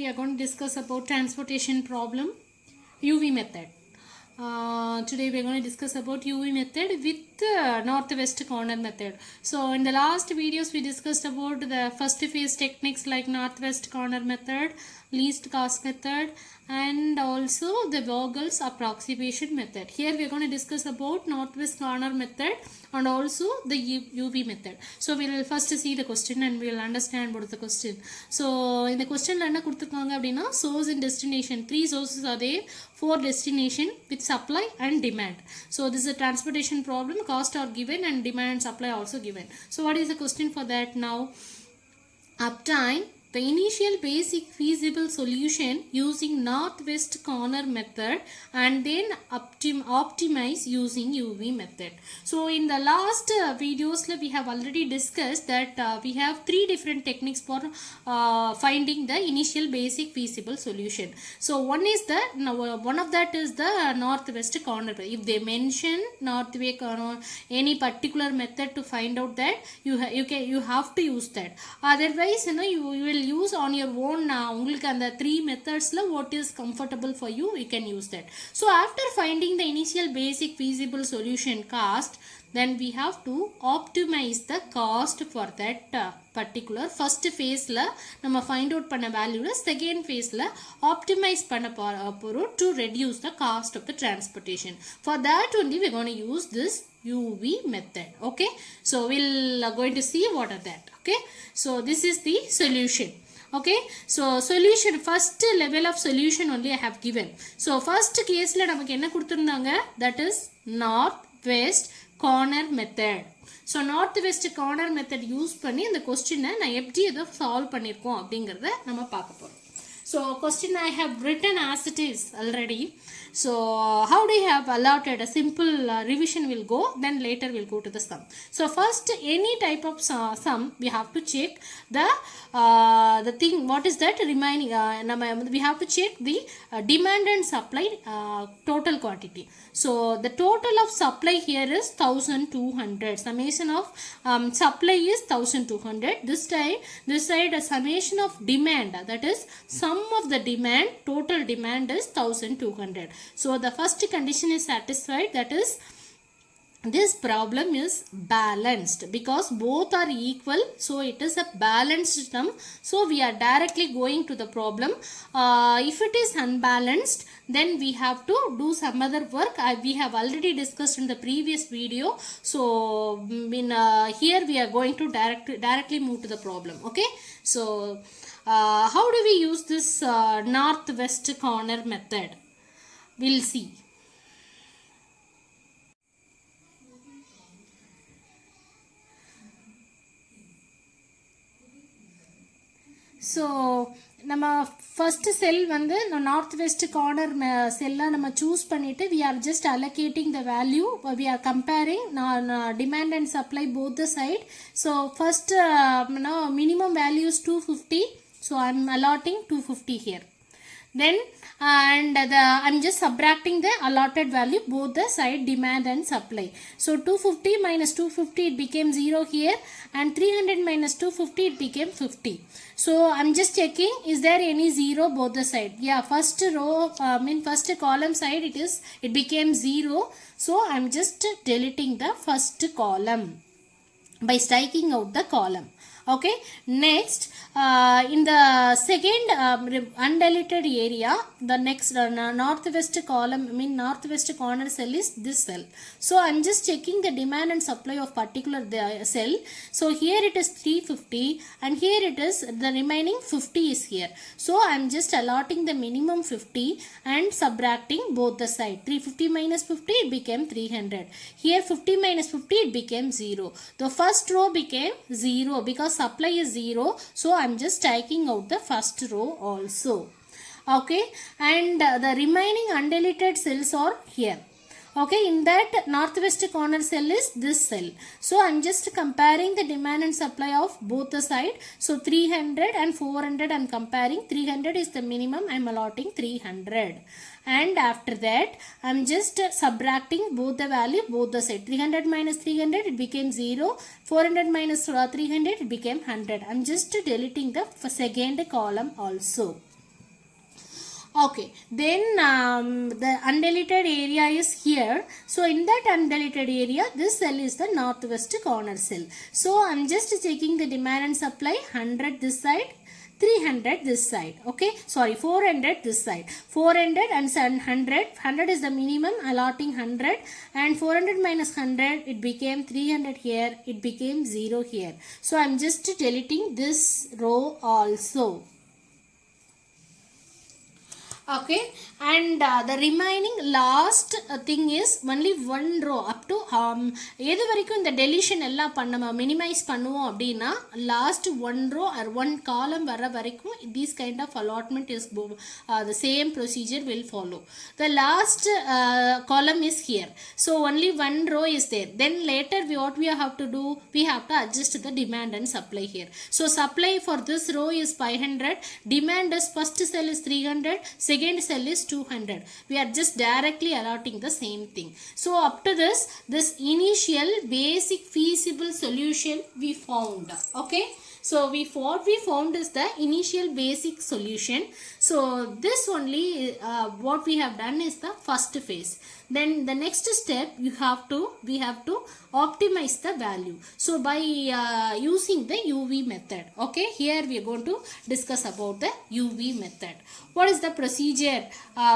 we are going to discuss about transportation problem, UV method. Today we are going to discuss about UV method with northwest corner method. So in the last videos we discussed about the first phase techniques like northwest corner method, least cost method, and also the Vogel's approximation method. Here we are going to discuss about northwest corner method and also the UV method. So we will first see the question and we will understand what is the question. So in the question என்ன கொடுத்திருக்காங்க அப்படினா source and destination, three sources are there, four destination with supply and demand. So this is a transportation problem, cost are given and demand and supply also given. So what is the question for that now? Obtain the initial basic feasible solution using northwest corner method and then optimize using UV method. So in the last videos we have already discussed that we have three different techniques for finding the initial basic feasible solution. So one of that is the northwest corner. If they mention northwest corner, any particular method to find out that you have to use that. Otherwise you will use on your own. உங்களுக்கு அந்த three methodsல what is comfortable for you, you can use that. So after finding the initial basic feasible solution cost, then we have to optimize the cost for that particular first phase la நம்ம find out பண்ண value la second phase la optimize பண்ண போறோம் to reduce the cost of the transportation. For that only we are going to use this UV method. Okay, so we'll going to see what are that. Okay, so this is the solution. Okay, so solution, first level of solution only I have given. So first case la நமக்கு என்ன கொடுத்திருந்தாங்க, that is northwest corner method. So northwest corner method use பண்ணி இந்த கொஸ்டினை நான் எப்படி இதை solve பண்ணியிருக்கோம் அப்படிங்கிறத நம்ம பார்க்க போகிறோம். So question I have written as it is already. So how do you have allotted? A simple revision will go, then later we'll go to the sum. So first any type of sum we have to check the thing, what is that remaining, we have to check the demand and supply total quantity. So the total of supply here is 1200. Summation of supply is 1200. This side a summation of demand, that is sum of the demand, total demand is 1200. So the first condition is satisfied, that is this problem is balanced because both are equal, so it is a balanced sum. So we are directly going to the problem. If it is unbalanced, then we have to do some other work. We have already discussed in the previous video. So here we are going to directly move to the problem. Okay, so how do we use this northwest corner method? We'll see. So நம்ம first செல் வந்து north west corner செல்லை நம்ம choose பண்ணிவிட்டு we are just allocating the value, we are comparing demand and supply both the side. So first minimum value is 250, so I'm allotting 250 here. Then I'm just subtracting the allotted value both the side, demand and supply. So 250 minus 250 it became 0 here, and 300 minus 250 it became 50. So I'm just checking, is there any 0 both the side? Yeah, first row first column side it became 0. So I'm just deleting the first column by striking out the column. Okay, next in the second undeleted area, the next northwest column, northwest corner cell is this cell. So I'm just checking the demand and supply of particular cell. So here it is 350 and here it is the remaining 50 is here. So I'm just allotting the minimum 50 and subtracting both the side. 350 minus 50 it became 300. Here 50 minus 50 it became 0. The first row became 0 because supply is 0, so I'm just taking out the first row also. Okay, and the remaining undeleted cells are here. Okay, in that northwest corner cell is this cell. So I'm just comparing the demand and supply of both the side. So 300 and 400 I'm comparing. 300 is the minimum, I'm allotting 300. And after that I'm just subtracting both the value both the side. 300 minus 300 it became 0. 400 minus 300 it became 100. I'm just deleting the second column also. Okay, then the undeleted area is here. So in that undeleted area, this cell is the northwest corner cell. So I'm just checking the demand and supply. 100 this side, 300 this side. Okay, sorry, 400 this side. 400 and 100. 100 is the minimum, allotting 100, and 400 minus 100, it became 300 here, it became 0 here. So I'm just deleting this row also. Okay, and the remaining last thing is only one row up to எது வரைக்கும் இந்த deletion எல்லாம் பண்ண minimize பண்ணுவோம் அப்படின்னா last one row or one column வர வரைக்கும் this kind of allotment is the same procedure will follow. The last column is here, so only one row is there. Then later what we have to do, we have to adjust the demand and supply here. So supply for this row is 500, demand is first cell is 300, second cell is 200. We are just directly allotting the same thing. So up to this initial basic feasible solution we found. Okay, so what we found is the initial basic solution. So this only what we have done is the first phase. Then the next step we have to optimize the value. So by using the UV method. Okay, here we are going to discuss about the UV method. What is the procedure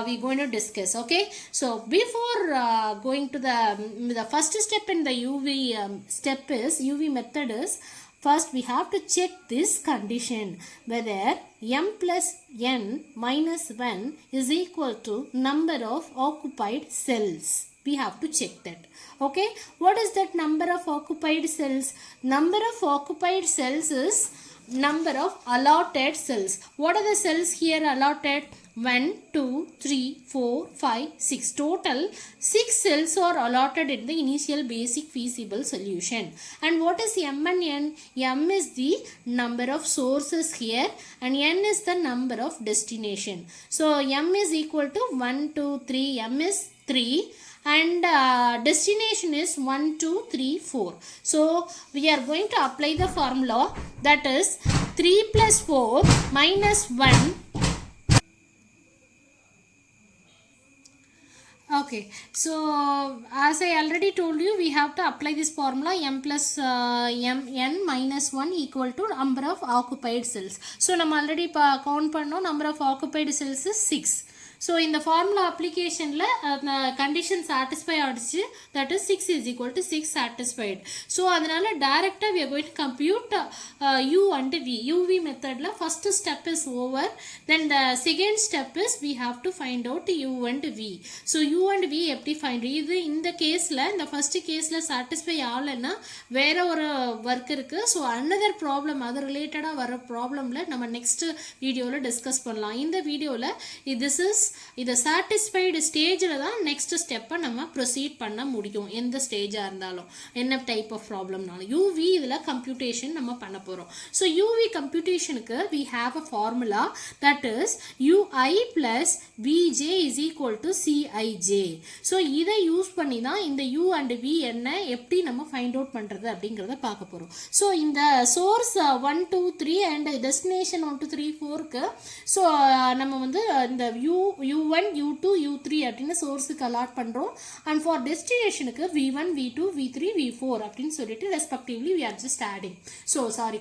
we are going to discuss? Okay, so before going to the first step in the UV step is UV method is, first we have to check this condition whether m plus n minus 1 is equal to number of occupied cells. We have to check that. Okay, what is that number of occupied cells? Number of occupied cells is number of allotted cells. What are the cells here allotted? 1, 2, 3, 4, 5, 6. Total 6 cells are allotted in the initial basic feasible solution. And what is m and n? M is the number of sources here and n is the number of destination. So m is equal to 1, 2, 3. M is 3 and destination is 1, 2, 3, 4. So we are going to apply the formula, that is 3 plus 4 minus 1. Okay, so as I already told you, we have to apply this formula, m plus n minus 1 equal to number of occupied cells. So நம்ம already count பண்ணோம், number of occupied cells is 6. So in the formula application la condition satisfy ஆடிச்சு, that is 6 is equal to 6 satisfied. So அதனால direct we are going to compute u and v. UV method la first step is over. Then the second step is we have to find out u and v. So u and v எப்படி find? இது இந்த கேஸ்ல, இந்த first கேஸ்ல satisfy ஆகலைன்னா வேற ஒரு work இருக்கு. So another problem, அது ரிலேட்டடா வர ப்ராப்ளம்ல நம்ம நெக்ஸ்ட் வீடியோல டிஸ்கஸ் பண்ணலாம். இந்த வீடியோல this is இத satisfied ஸ்டேஜ்ல தான் நெக்ஸ்ட் ஸ்டெப்பை நம்ம ப்ரொசீட் பண்ண முடியும். எந்த ஸ்டேஜா இருந்தாலும், என்ன டைப் ஆஃப் ப்ராப்ளம்னாலும். UV இதுல கம்ப்யூட்டேஷன் நம்ம பண்ண போறோம். So UV கம்ப்யூட்டேஷனுக்கு we have a formula, that is UI plus VJ is equal to CIJ. So இதை யூஸ் பண்ணி தான் இந்த U and V என்ன எப்படி நம்ம ஃபைண்ட் அவுட் பண்றது அப்படிங்கறத பார்க்க போறோம். ஸோ இந்த சோர்ஸ் 1, 2, 3 and டெஸ்டினேஷன் 1, 2, 3, 4க்கு ஸோ நம்ம வந்து இந்த U1, U2, U3 அப்படின்னு சோர்ஸுக்கு அலாட் பண்ணுறோம். அண்ட் ஃபார் டெஸ்டினேஷனுக்கு V1, V2, V3, V4 அப்படின்னு சொல்லிட்டு respectively we are just adding. So sorry,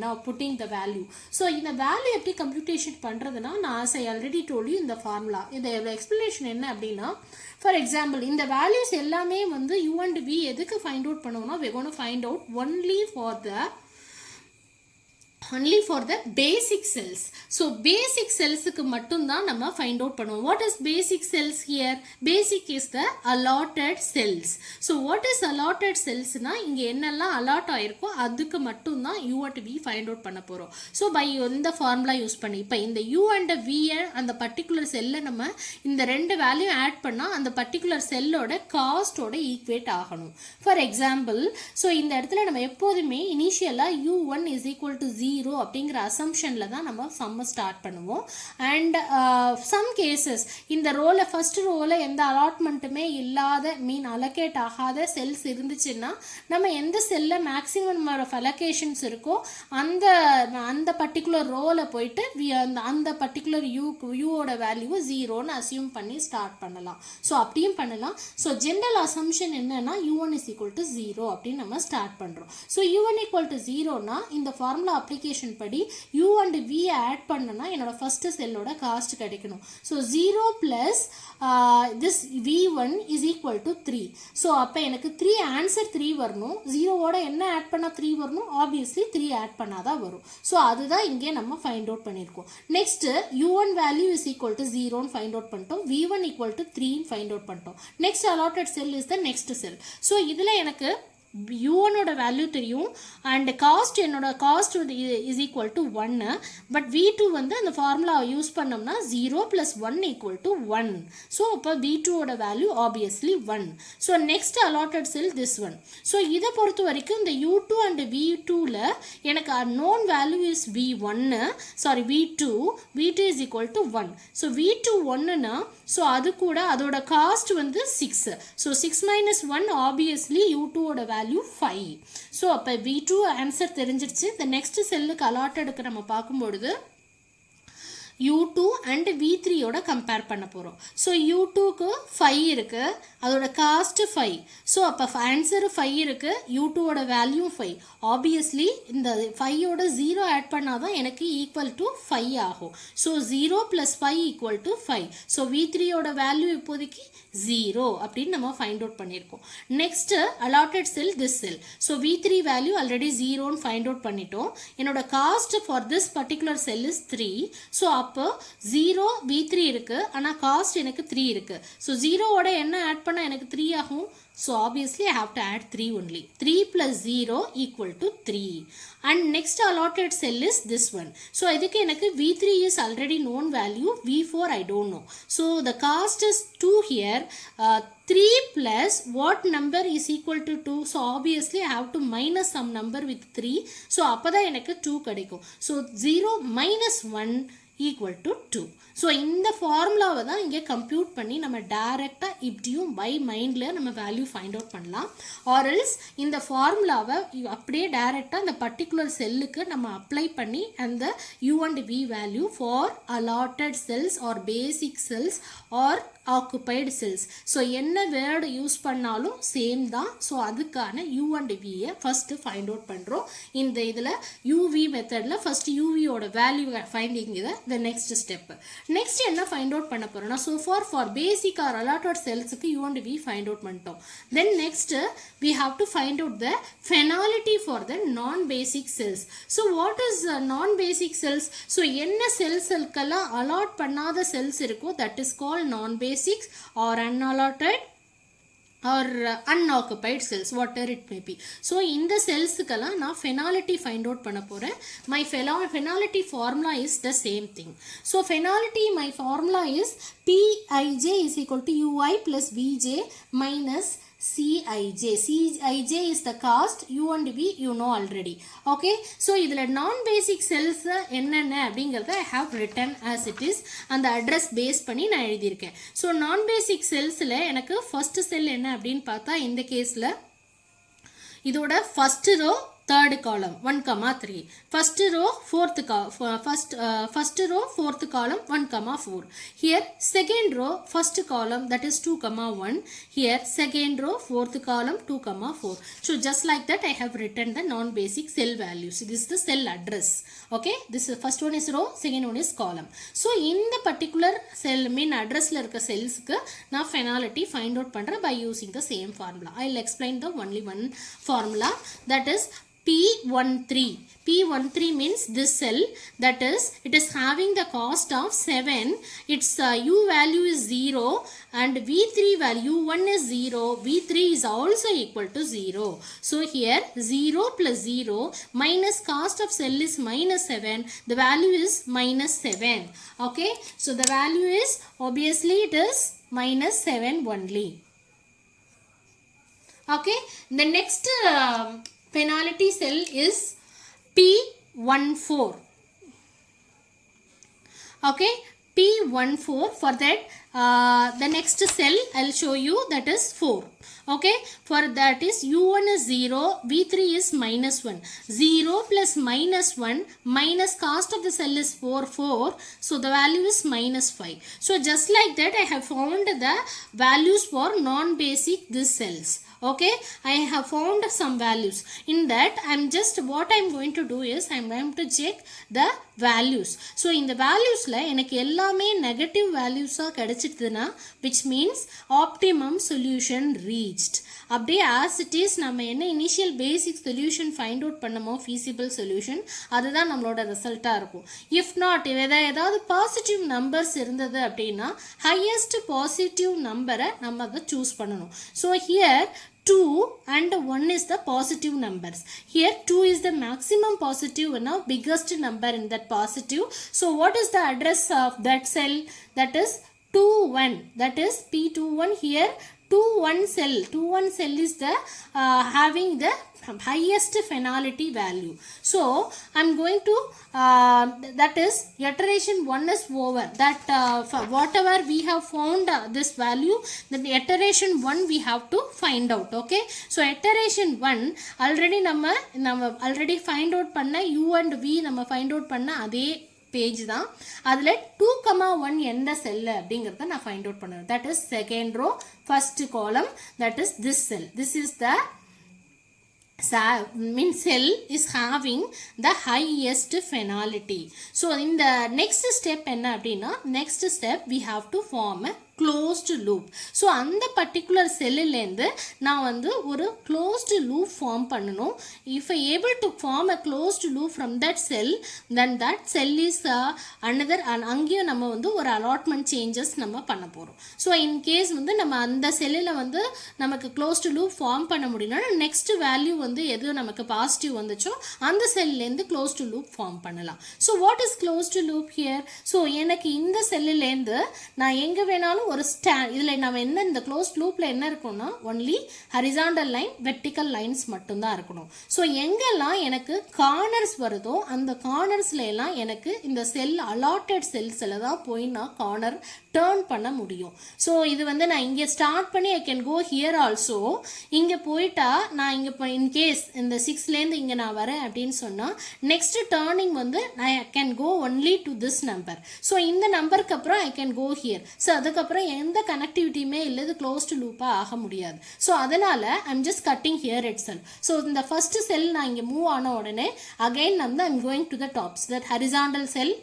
now putting the value. So இந்த வேல்யூ எப்படி கம்ப்யூட்டேஷன் பண்ணுறதுனா, நான் as I already told you இந்த ஃபார்முலா, இதோட எக்ஸ்பிளனேஷன் என்ன அப்படின்னா, ஃபார் எக்ஸாம்பிள் இந்த வேல்யூஸ் எல்லாமே வந்து U and V எதுக்கு ஃபைண்ட் அவுட் பண்ணுவோம்னா, we are going to find out only for the basic cells. So basic cells க்கு மட்டும் தான் நம்ம find out பண்ணுவோம். What is basic cells here? Basic is the allotted cells. So what is allotted cells னா, இங்க என்னெல்லாம் allot ஆயிருக்கோ அதுக்கு மட்டும் தான் U and V find out பண்ண போறோம். So by இந்த ஃபார்முலா யூஸ் பண்ணி இப்போ இந்த U and V அந்த பர்టిక్యులர் செல்ல நம்ம இந்த ரெண்டு வேல்யூ ஆட் பண்ணா அந்த பர்టిక్యులர் செல்லோட காஸ்டோட ஈக்குவேட் ஆகணும். ஃபார் எக்ஸாம்பிள், ஸோ இந்த இடத்துல நம்ம எப்போதுமே இனிஷியலா U1 is equal to 0 0 அப்படிங்கிற அசம்ஷனில் தான் நம்ம சம்ம ஸ்டார்ட் பண்ணுவோம். அண்ட் சம் கேசஸ் இந்த ரோவில் ஃபர்ஸ்ட் ரோவில் எந்த அலாட்மெண்ட்டுமே இல்லாத அலோகேட் ஆகாத செல்ஸ் இருந்துச்சுன்னா நம்ம எந்த செல்லில் மேக்ஸிமம் நம்பர் ஆஃப் அலோகேஷன்ஸ் இருக்கோ அந்த பர்டிகுலர் ரோவில் போயிட்டு அந்த பர்டிகுலர் யூவோட வேல்யூவை 0ன்னு அசியூம் பண்ணி ஸ்டார்ட் பண்ணலாம். ஸோ அப்படியும் பண்ணலாம். ஸோ ஜென்ரல் அசம்ஷன் என்னன்னா u1 is equal to 0 அப்படின்னு நம்ம ஸ்டார்ட் பண்ணுறோம். ஸோ u1 equal to 0னா இந்த ஃபார்முலா அப்ளிகேஷன் படி u and v ஆட் பண்ணனா என்னோட ஃபர்ஸ்ட் செல்லோட காஸ்ட் கிடைக்கணும். So 0 plus this v1 is equal to 3. So அப்போ எனக்கு 3 ஆன்சர் 3 வரணும். 0வோட என்ன ஆட் பண்ணால் 3 வரணும்? ஆப்வியஸ்லி 3 ஆட் பண்ணாதான் வரும். ஸோ அதுதான் இங்கே நம்ம ஃபைண்ட் அவுட் பண்ணியிருக்கோம். Next u1 value is equal to 0ன்னு ஃபைண்ட் அவுட் பண்ணிட்டோம். v1 ஈக்குவல் டு 3ன்னு ஃபைண்ட் அவுட் பண்ணிட்டோம். Next allotted cell is the next cell. So இதில் எனக்கு u1 ஓட வேல்யூ தெரியும் அண்ட் காஸ்ட் என்னோட cost is equal to 1. But v2 வந்து அந்த ஃபார்முலா யூஸ் பண்ணோம்னா 0 + 1 ஈக்குவல் டு 1. ஸோ அப்போ v2 ஓட value obviously 1. So next allotted cell this one. So இதை பொறுத்த வரைக்கும் இந்த u2 அண்ட் v2ல எனக்கு known value is v2 is equal to 1. So v2 1னா ஸோ அது கூட அதோட காஸ்ட் வந்து 6. ஸோ 6 - 1 ஆப்வியஸ்லி u2 ஓட வேல்யூ 5. ஸோ அப்போ v2 ஆன்சர் தெரிஞ்சிருச்சு. இந்த நெக்ஸ்ட் செல்லுக்கு அலாட்டடுக்கு நம்ம பார்க்கும்பொழுது u2 அண்ட் v3யோட கம்பேர் பண்ண போகிறோம். ஸோ u2க்கு 5 இருக்குது, அதோட காஸ்ட் 5. ஸோ அப்போ ஆன்சரு 5 இருக்குது, u2ஓட வேல்யூ 5. ஆப்வியஸ்லி இந்த 5ஓட 0 ஆட் பண்ணால் தான் எனக்கு ஈக்குவல் டு 5 ஆகும். So 0 + 5 equal to 5. ஸோ v3யோட வேல்யூ இப்போதைக்கு 0 அப்படின்னு நம்ம ஃபைண்ட் அவுட் பண்ணியிருக்கோம். Next allotted cell this cell. So v3 value already 0ன்னு ஃபைண்ட் அவுட் பண்ணிட்டோம். என்னோட cost for this particular cell is 3. So அப்போ 0 v3 இருக்கு, ஆனால் காஸ்ட் எனக்கு 3 இருக்கு. ஸோ 0ஓட என்ன ஆட் பண்ணால் எனக்கு 3 ஆகும்? So obviously I have to add 3 only. 3 + 0 equal to 3. And next allotted cell is this one. So idhukku enakku v3 is already known value, v4 I don't know. So the cost is 2 here. 3 plus what number is equal to 2? So obviously I have to minus some number with 3. So appada enakku 2 kadaikum. So 0 minus 1 equal to 2. So இந்த ஃபார்முலாவை தான் இங்கே compute பண்ணி நம்ம டைரெக்டாக இப்படியும் by மைண்டில் நம்ம வேல்யூ ஃபைண்ட் அவுட் பண்ணலாம். ஆர்எல்ஸ் இந்த ஃபார்முலாவை அப்படியே டைரெக்டாக இந்த பர்டிகுலர் செல்லுக்கு நம்ம அப்ளை பண்ணி அந்த u and v value for allotted cells are basic cells are occupied cells. So என்ன வேர்டு யூஸ் பண்ணாலும் சேம் தான். ஸோ அதுக்கான u and v-யை ஃபஸ்ட்டு ஃபைண்ட் அவுட் பண்ணுறோம். இந்த இதில் uv மெத்தடில் ஃபஸ்ட்டு uvயோட வேல்யூ ஃபைண்டிங் இதை த நெக்ஸ்ட் ஸ்டெப்பு. நெக்ஸ்ட் என்ன ஃபைண்ட் அவுட் பண்ண போகிறோம்னா so for basic or allotted செல்ஸுக்கு u and v find out பண்ணிட்டோம். Then next we have to find out the phenolity for the non-basic cells. So what is non-basic cells? So என்ன செல்ஸ்க்கெல்லாம் allot பண்ணாத cells இருக்கோ that is called non-basic or unallotted or unoccupied cells, whatever it may be. So இந்த செல்ஸுக்கெல்லாம் நான் phenolity find out பண்ண போகிறேன். My phenolity formula is the same thing. So phenolity, my formula is Pij is equal to ui plus Vj minus Cij. Cij is the cost, u and v you know already. Okay, so இதில் non-basic cells என்னென்ன அப்படிங்கிறத I have written as it is. அந்த address base பண்ணி நான் எழுதியிருக்கேன். So non-basic cellஸில் எனக்கு first செல் என்ன அப்படின்னு பார்த்தா இந்த கேஸில் இதோட first row third column 1, 3. First row fourth column 1, 4. Here second row first column that is 2, 1. Here second row fourth column 2, 4. So just like that I have written the non-basic cell values. This is the cell address. Okay, this is first one is row, second one is column. So in the particular cell address la irukka cells ku na phenolity find out pandra by using the same formula. I will explain the only one formula, that is P13. P13 means this cell, that is it is having the cost of 7. Its u value is 0 and v3 value 1 is 0. v3 is also equal to 0. So here 0 plus 0 minus cost of cell is minus 7. The value is minus 7. Okay, so the value is obviously it is minus 7 only. Okay, the next phenolity cell is P14. Okay, P14. For that the next cell I'll show you, that is 4. Okay, for that is U1 is 0, V3 is minus 1. 0 plus minus 1 minus cost of the cell is 4. So the value is minus 5. So just like that I have found the values for non-basic these cells. Okay, I have found some values. In that what I'm going to do is I'm going to check the values. So in the values la எனக்கு எல்லாமே negative values ah கிடைச்சிடுதுனா, which means optimum solution reached. அப்படியே as it is நம்ம என்ன initial basic solution find out பண்ணமோ feasible solution, அதுதான் நம்மளோட ரிசல்ட்டா இருக்கும். if not ஏதாவது பாசிட்டிவ் நம்பர்ஸ் இருந்தது அப்படின்னா highest positive நம்பரை நம்ம அதை சூஸ் பண்ணணும். so here 2 and 1 is the positive numbers. Here 2 is the maximum positive and now biggest number in that positive. So what is the address of that cell? That is 21. That is P21 here. 21 cell. 21 cell is the having the highest finality value. So I'm going to that is iteration 1 is over. That whatever we have found this value, then iteration 1 we have to find out. Okay, so iteration 1 already நம்ம already find out பண்ண u and v நம்ம find out பண்ண அதே page தான். அதில் 2,1 எந்த cell அப்படிங்கிறத நான் ஃபைண்ட் அவுட் பண்ணுறேன். That is second row first column, that is this cell. This is the cell is having the highest finality. So in the next step enna appadina, next step we have to form a closed loop. So அந்த particular cell லேந்து நான் வந்து ஒரு closed loop form பண்ணணும். If I able to form a closed loop from that cell, then that cell is another, அங்கேயும் நம்ம வந்து ஒரு allotment changes நம்ம பண்ண போறோம். So in case வந்து நம்ம அந்த செல்லில் வந்து நமக்கு closed loop form பண்ண முடியலனா next value வந்து எது நமக்கு பாசிட்டிவ் வந்துச்சோ அந்த செல்லேருந்து closed loop form பண்ணலாம். So what is closed loop here? So எனக்கு இந்த செல்லிலேருந்து நான் எங்க வேணாலும் ஒரு இதில் நம்ம என்ன இந்த க்ளோஸ்ட் லூப்பில் என்ன இருக்கும்னா only horizontal line vertical lines மட்டும்தான் இருக்கணும். ஸோ எங்கெல்லாம் எனக்கு கார்னர்ஸ் வருதோ அந்த கார்னர்ஸ்ல எல்லாம் எனக்கு இந்த செல் அலாட்டட் செல்ஸில் தான் போய் நான் கார்னர் டேர்ன் பண்ண முடியும். ஸோ இது வந்து நான் இங்கே ஸ்டார்ட் பண்ணி I can go here also. இங்கே போயிட்டா நான் இங்கே இப்போ இன்கேஸ் இந்த 6லேருந்து இங்கே நான் வரேன் அப்படின்னு சொன்னால் நெக்ஸ்ட் டேர்னிங் வந்து I can go only to this number. So இந்த நம்பருக்கு அப்புறம் I can go here. So அதுக்கப்புறம் எந்த கனெக்டிவிட்டியுமே இல்லை, இது க்ளோஸ்டு லூப்பாக ஆக முடியாது. ஸோ அதனால் I'm just cutting here it sell. So இந்த ஃபர்ஸ்ட் செல் நான் இங்கே மூவ் ஆன உடனே அகைன் வந்து I'm going to the tops. That horizontal sell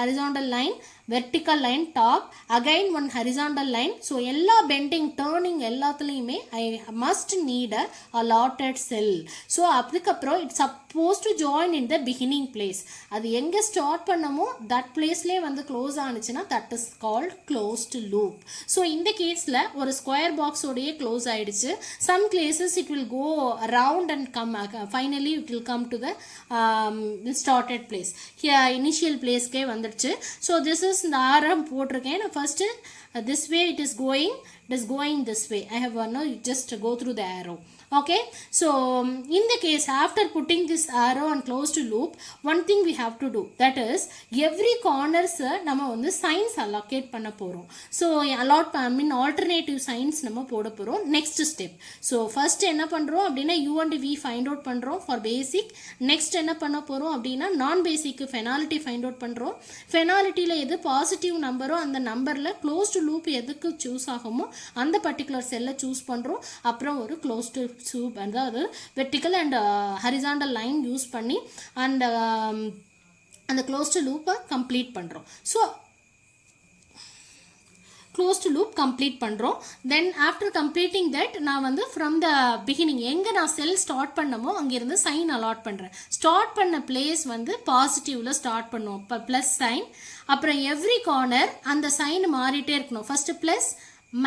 horizontal line, vertical line top, again one horizontal line. So எல்லா bending turning எல்லாத்துலயுமே I must need a allotted cell. So அதுக்கப்புறம் it's supposed to join in the beginning place. அது எங்க start பண்ணமோ that placeலயே வந்து close ஆனிச்சுன்னா that is called closed loop. So இந்த கேஸ்ல ஒரு ஸ்கொயர் பாக்ஸ் ஓடயே க்ளோஸ் ஆயிடுச்சு. Some places it will go around and come finally it will come to the started place. Here initial placeக்கே வந்துடுச்சு. So this is இந்த ஆரம் போட்டிருக்கேன் நான் first. this way it is going this way. I have now just go through the arrow. Okay, so in the case after putting this arrow and closed loop, one thing we have to do, that is every corners நம்ம வந்து signs allocate பண்ண போறோம். So alternative signs நம்ம போட போறோம் next step. So first என்ன பண்றோம் அப்படினா u and v find out பண்றோம் for basic. next என்ன பண்ண போறோம் அப்படினா non basic finality find out பண்றோம். finalityல எது பாசிட்டிவ் நம்பரோ அந்த நம்பர்ல closed loop எதுக்கு சூஸ் ஆகுமோ அந்த பர்టిక్యులர் செல்லை சூஸ் பண்றோம். அப்புறம் ஒரு closed loop அதாவது vertical and horizontal line use பண்ணி அந்த அந்த closed loop கம்ப்ளீட் பண்றோம். ஸோ closed loop complete பண்றோம். then after completing that நான் வந்து from the beginning எங்க நான் செல் ஸ்டார்ட் பண்ணமோ அங்க இருந்து சைன் அலாட் பண்றேன். ஸ்டார்ட் பண்ண பிளேஸ் வந்து பாசிட்டிவ்ல ஸ்டார்ட் பண்ணுவோம். இப்போ பிளஸ் சைன், அப்புறம் எவ்ரி கார்னர் அந்த சைன் மாறிட்டே இருக்கணும். First plus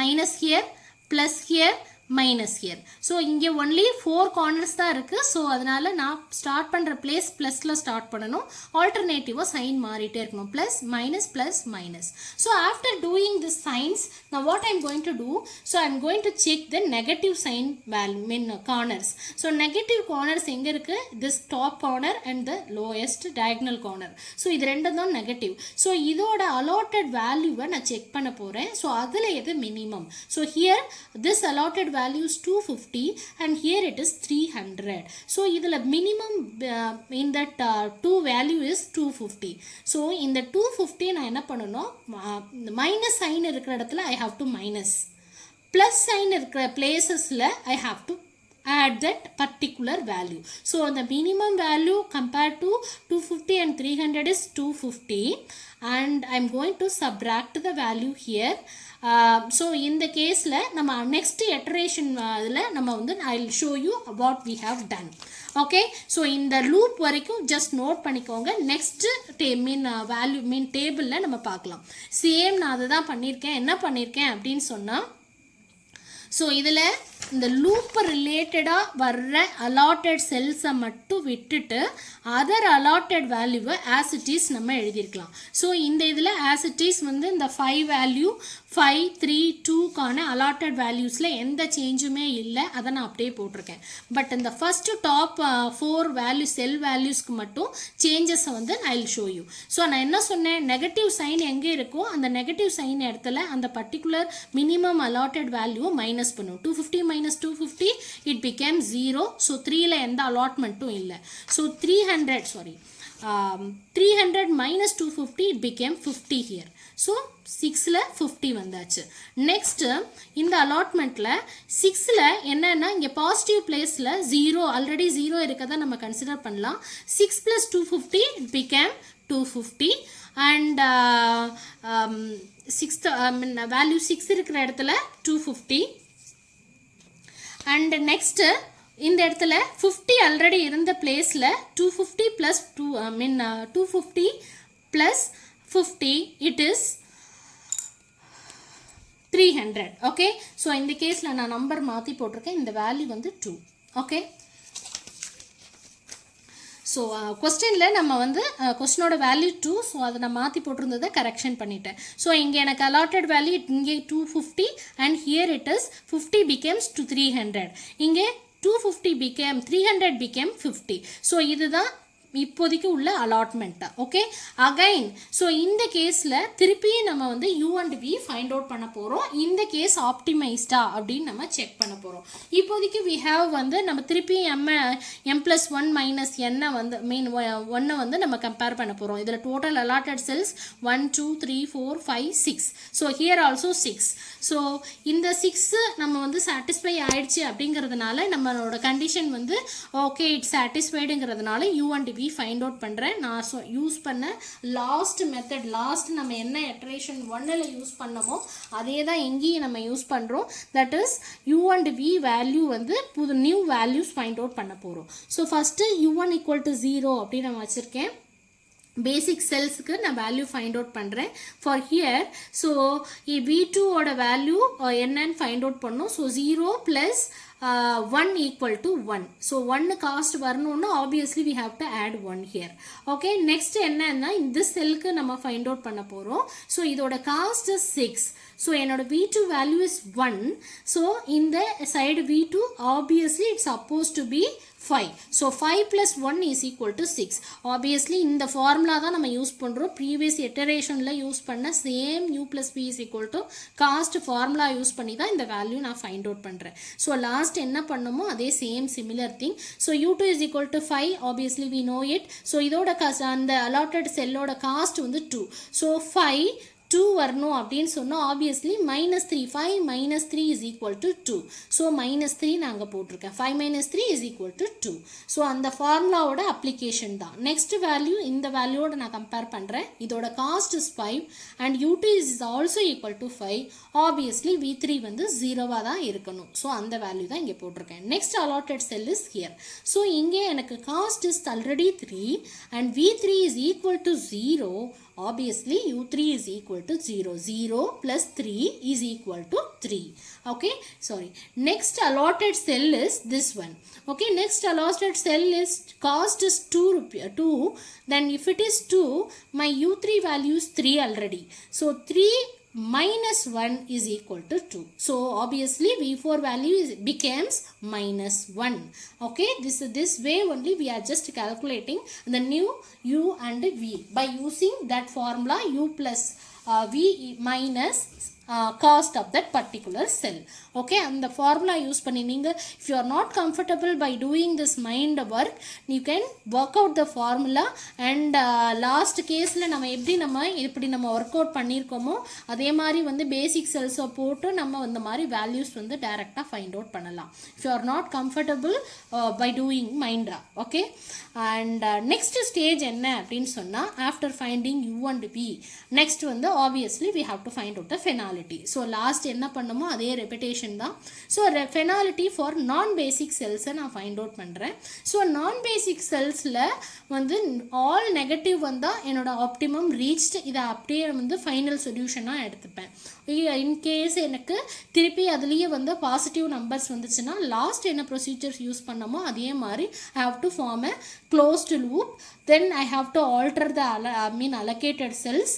minus here, plus here, minus here. So இங்கே only 4 corners தான் இருக்கு. So அதனால நான் start பண்ற place plusல start பண்ணணும். Alternative sign மாறிட்டே இருக்கணும். Plus minus plus minus. So after doing this signs, now what I'm going to do? So I'm going to check the negative sign value in corners. So negative corners எங்க இருக்கு? This top corner and the lowest diagonal corner. So இது ரெண்டும் தான் negative. So இதோட allotted value நான் check பண்ண போறேன். So அதுல எது minimum? So here this allotted value is 250 and here it is 300. So இதுல minimum in that two value is 250. So இந்த 250 நான் என்ன பண்ணணும்? minus sign இருக்கிற இடத்துல I have to minus. Plus sign இருக்கிற placesல I have to add that particular value. So the minimum value compared to 250 and 300 is 250 and I'm going to subtract the value here. So in the case la nama next iteration la nama vandu I'll show you what we have done. Okay, so in the loop varaikkum just note பண்ணிக்கோங்க. next value mean table la nama paakalam. same நான் அத தான் பண்ணிருக்கேன். என்ன பண்ணிருக்கேன் அப்படினு சொன்னா so இதுல இந்த லூப் ரிலேட்டடா வர்ற allotted cells மட்டும் விட்டுட்டு other allotted value as it is நம்ம எழுதிருக்கலாம். so இந்த இதுல as it is வந்து இந்த 5 value 5 3 2 கான allotted valuesல எந்த சேஞ்சுமே இல்ல. அத நான் அப்படியே போட்டுருக்கேன். பட் இந்த first top 4 value cell valuesக்கு மட்டும் changes வந்து I'll show you. so நான் என்ன சொன்னேன், negative sign எங்க இருக்கோ அந்த negative sign இடத்துல அந்த particular minimum allotted value minus பண்ணும். 250 minus 250 it became 0. so 3 ல எந்த allotmentம் இல்ல. so 300 minus 250 it became 50 here. so 6 ல 50 வந்தாச்சு. நெக்ஸ்ட் இந்த allotmentல 6 ல என்னன்னா இங்க பாசிட்டிவ் பிளேஸ்ல 0 ஆல்ரெடி 0 இருக்கதா நம்ம கன்சிடர் பண்ணலாம். 6 plus 250 it became 250 and sixth value 6 இருக்கிற இடத்துல 250 and next இந்த இடத்துல 50 ஆல்ரெடி இருந்த பிளேஸ்ல 250 plus 250 plus 50 it is 300. okay, so இந்த கேஸ்ல நான் நம்பர் மாத்தி போட்டுருக்கேன். இந்த வேல்யூ வந்து 2. okay, so questionல நம்ம வந்து questionோட வேல்யூ 2. so அதை நான் மாத்தி போட்டிருந்ததை கரெக்ஷன் பண்ணிட்டேன். so இங்க எனக்கு allotted value இங்கே 250 and here it is 50 becomes to 300. இங்கே 250 became 300 became 50. so இதுதான் இப்போதைக்கு உள்ள allotment. okay, again so இந்த கேஸ்ல திருப்பி நம்ம வந்து u and v find out பண்ண போறோம். இந்த கேஸ் ஆப்டிமைஸ்டா அப்படினு நம்ம செக் பண்ண போறோம். இப்போதைக்கு we have வந்து நம்ம திருப்பி m+1 minus n வந்து மீன் 1 வந்து நம்ம கம்பேர் பண்ண போறோம். இதுல total allotted cells 1 2 3 4 5 6. so here also 6. so இந்த 6 நம்ம வந்து satisfy ஆயிடுச்சு அப்படிங்கிறதுனால நம்மளோட கண்டிஷன் வந்து okay it satisfiedங்கிறதுனால u and v find out பண்றேன். நான் யூஸ் பண்ண லாஸ்ட் மெத்தட் நம்ம என்ன iteration 1 ல யூஸ் பண்ணோமோ அதே தான் இங்கேயும் நம்ம யூஸ் பண்றோம். that is u and v value வந்து புது நியூ வேல்யூஸ் find out பண்ண போறோம். so first u1 equal to 0 அப்படி நான் வச்சிருக்கேன். basic cells க்கு நான் value find out பண்றேன். for here so v2 ஓட value என்னன்னு find out பண்ணனும். so 0 plus 1 equal to 1. so 1 cost வரணும்னா obviously we have to add 1 here. okay, next என்னன்னா இந்த செல்க்கு நம்ம find out பண்ண போறோம். so இதோட cost is 6. so என்னோட v2 value is 1. so in the side v2 obviously it's supposed to be 5. so 5 plus 1 is equal to 6. obviously இந்த formula தான் நம்ம யூஸ் பண்றோம். previous iterationல யூஸ் பண்ண same u plus v is equal to cost formula use பண்ணி தான் இந்த value நான் find out பண்றேன். so last என்ன பண்ணோமோ அதே same similar thing. so u2 is equal to 5. obviously we know it. so இதோட அந்த allotted cell ஓட cost வந்து 2. so 5 2 வரணும் அப்படின்னு சொன்னா obviously minus 3. 5 minus 3 is equal to 2. so minus 3 நாங்க போட்டிருக்கேன். 5 minus 3 is equal to 2. so அந்த ஃபார்முலாவோட அப்ளிகேஷன் தான். நெக்ஸ்ட் வேல்யூ இந்த வேல்யூவோட நான் கம்பேர் பண்றேன். இதோட cost is 5 and u2 is also equal to 5. obviously v3 வந்து 0வா தான் இருக்கணும். so அந்த வேல்யூ தான் இங்க போட்டிருக்கேன். Next allotted cell is here. so இங்க எனக்கு cost is already 3 and v3 is equal to 0. obviously u3 is equal to 0. 0 plus 3 is equal to 3. Okay, sorry. Next allotted cell is this one. Okay, next allotted cell is cost is 2. Then if it is 2, my U3 value is 3 already. So 3 minus 1 is equal to 2. So obviously V4 value becomes minus 1. Okay, this way only we are just calculating the new U and V by using that formula U plus V minus cost of that particular cell. Okay, and the formula use பண்ணி நீங்க if you are not comfortable by doing this mind work, you can work out the formula and last caseல நம்ம எப்படி நம்ம work out பண்ணிருக்கோமோ அதே மாதிரி வந்து basic cells போட்டு நம்ம இந்த மாதிரி values வந்து டைரக்ட்டா find out பண்ணலாம். If you are not comfortable by doing mind, okay, and next stage என்ன அப்படினு சொன்னா after finding U and V, next வந்து obviously we have to find out the phenolity. So last என்ன பண்ணோமோ அதே repetition தான். So phenolity for non basic cells நான் find out பண்றேன். So non basic cellsல வந்து all negative வந்தா என்னோட optimum reached, இத அப்படியே வந்து final solution-ஆ எடுத்துப்பேன். in case எனக்கு திருப்பி அதுலயே வந்து positive numbers வந்துச்சுனா last என்ன procedures யூஸ் பண்ணோமோ அதே மாதிரி I have to form a closed loop. Then I have to alter the allocated cells.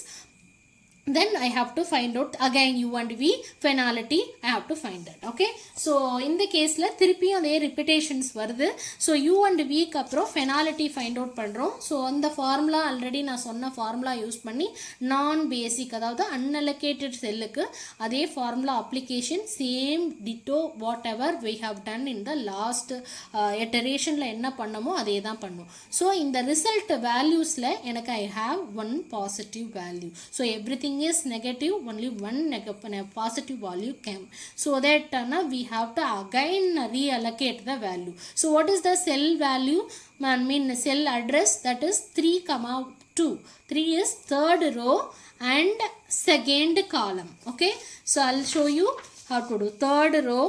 Then I have to find out again U and V phenolity. I have to find that. Okay, so in the case la திருப்பியும் அதே repetitions வருது. So U and V க்கு அப்புறம் phenolity find out பண்றோம். So அந்த formula already நான் சொன்ன formula use பண்ணி non basic அதாவது unallocated cellக்கு அதே formula application same ditto whatever we have done in the last iterationல என்ன பண்ணோமோ அதே தான் பண்ணும். So இந்த result valuesல எனக்கு I have one positive value. So everything is negative, only one positive value came. So that we have to again reallocate the value. So what is the cell value? Cell address, that is 3,2. 3 is third row and second column. Okay, so I'll show you how to do third row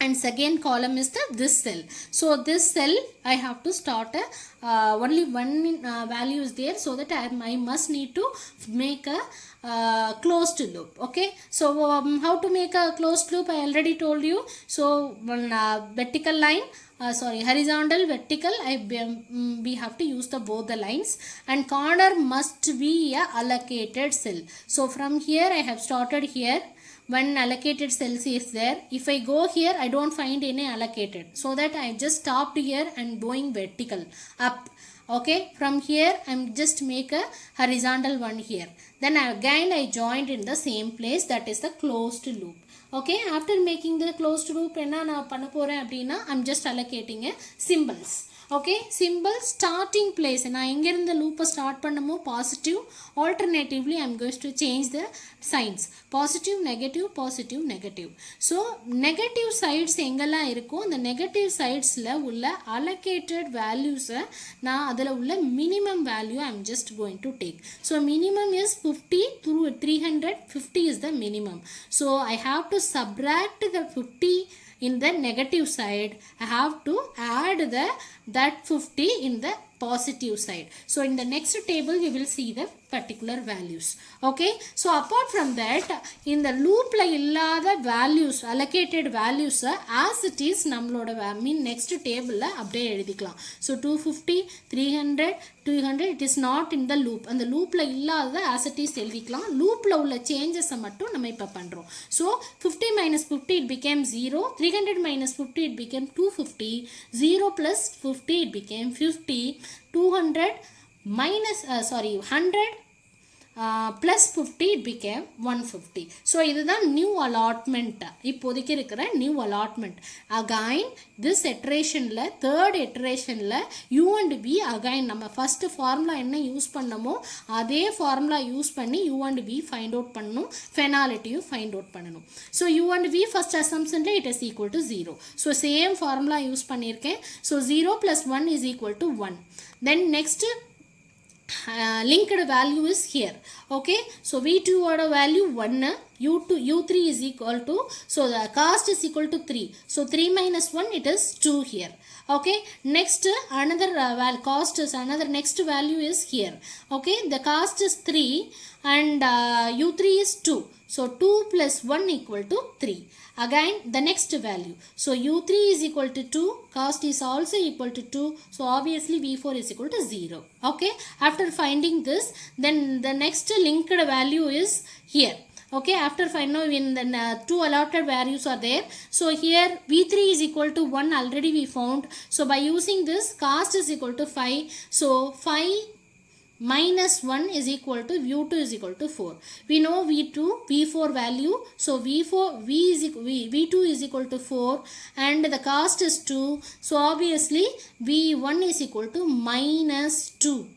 and second column is this cell. So this cell I have to start only one value is there, so that I must need to make a closed loop. Okay, so how to make a closed loop I already told you. So one vertical line, horizontal, vertical, we have to use both the lines, and corner must be a allocated cell. So from here I have started here. One allocated cells is there. If I go here, I don't find any allocated, so that I just stopped here and going vertical up. Okay, from here I'm just make a horizontal one here. Then again I joined in the same place, that is the closed loop. Okay, after making the closed loop enna na panna poren appadina I'm just allocating a symbols. Okay, symbol starting place நான் எங்க இருந்த loop start பண்ணமோ positive, alternatively I'm going to change the signs, positive negative positive negative. So negative sides எங்கெல்லாம் இருக்கோ அந்த negative sidesல உள்ள allocated values நான் அதுல உள்ள minimum value I'm just going to take. So minimum is 50 through 350 is the minimum. So I have to subtract the 50 in the negative side. I have to add that 50 in the positive side. So in the next table we will see the particular values. Okay, so apart from that, in the loop la illada values, allocated values as it is nammaloda next table la அப்படியே எழுதிக்கலாம். So 250 300 200 it is not in the loop, and the loop la illada as it is எழுதிக்கலாம். loop la உள்ள changes மட்டும் நம்ம இப்ப பண்றோம். So 50 minus 50 it became 0, 300 minus 50 it became 250, 0 plus 50 it became 50, 200 minus 100 plus 50 it became 150. So இதுதான் new allotment, இப்போதைக்கு இருக்கிற new allotment. Again this iterationல third iterationல U and V again நம்ம first formula என்ன யூஸ் பண்ணமோ அதே formula யூஸ் பண்ணி U and V find out பண்ணனும், phenolity find out பண்ணனும். So U and V first assumptionல it is equal to 0. So same formula use பண்ணிருக்கேன். So 0 plus 1 is equal to 1. Then next linked value is here. Okay, so V2 order value 1, U3 is equal to, so the cost is equal to 3, so 3 minus 1 it is 2 here. Okay, next another cost is another next value is here. Okay, the cost is 3 and u3 is 2. So 2 plus 1 equal to 3. Again the next value. So u3 is equal to 2, cost is also equal to 2. So obviously v4 is equal to 0. Okay, after finding this, then the next linked value is here. Okay, after finding when the two allotted values are there, so here v3 is equal to 1 already we found. So by using this, cost is equal to 5. So 5 minus 1 is equal to v2 is equal to 4. We know v2 v4 value. So v2 is equal to 4 and the cost is 2. So obviously v1 is equal to minus 2.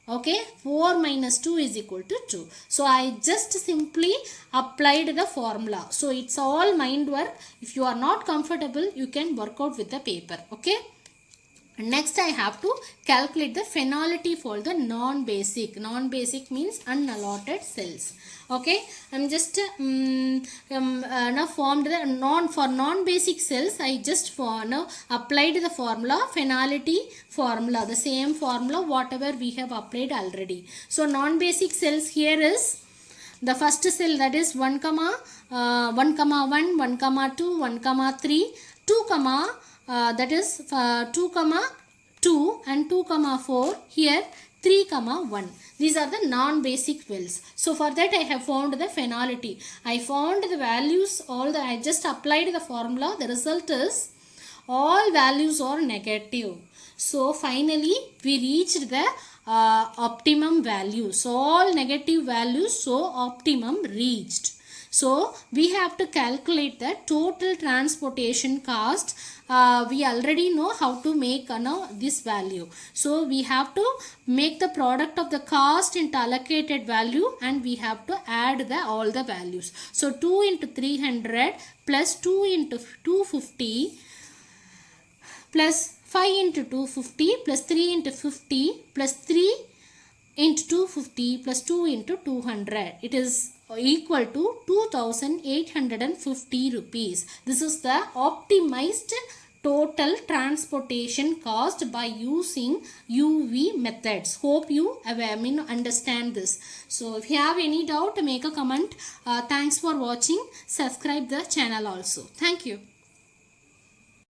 Okay, 4 minus 2 is equal to 2. So I just simply applied the formula. So it's all mind work. If you are not comfortable, you can work out with the paper. Okay, next I have to calculate the finality for the non-basic. Non-basic means unallotted cells. Okay, I'm just now formed the for non-basic cells. I just now applied the formula, finality formula, the same formula whatever we have applied already. So non-basic cells here is the first cell, that is 1 comma 1 comma 1, 1 comma 2, 1 comma 3, 2 comma that is 2 comma 2 and 2 comma 4, here 3 comma 1. These are the non-basic cells. So for that I have found the finality. I found the values, I just applied the formula. The result is all values are negative. So finally we reached the optimum value. So all negative values, so optimum reached. So we have to calculate the total transportation cost. We already know how to make this value. So we have to make the product of the cost into allocated value and we have to add all the values. So 2 into 300 plus 2 into 250 plus 5 into 250 plus 3 into 50 plus 3 into 250 plus 2 into 200. It is equal to 2850 rupees. This is the optimized total transportation cost by using UV methods. Hope you understand this. So if you have any doubt, make a comment. Thanks for watching. Subscribe the channel also. Thank you.